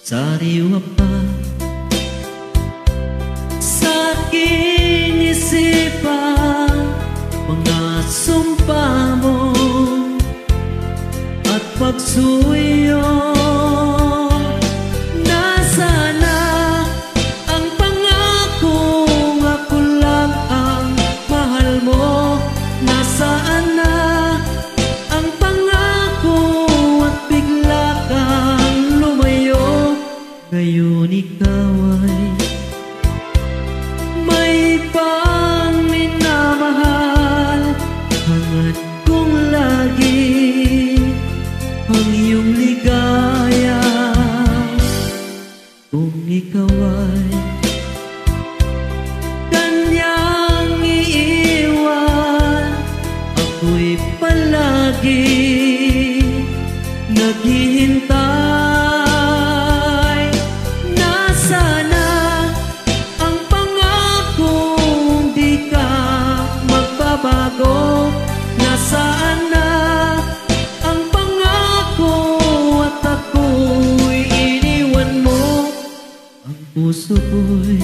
sariwa pa sa aking isipan mga sumpa mo at pagsuyo. Nasaan na ang pangakong ako lang ang mahal mo? Nasaan na ang pangako at bigla kang lumayo? Ngayon ikaw ay may ibang minamahal. Hangad kong lagi ang iyong ligaya. Kung ikaw ay kanyang iiwan, ako'y palagi naghihintay. Nasaan na ang pangakong di ka magbabago? Nasaan na ang pangako at ako'y iniwan mo? Ang puso ko'y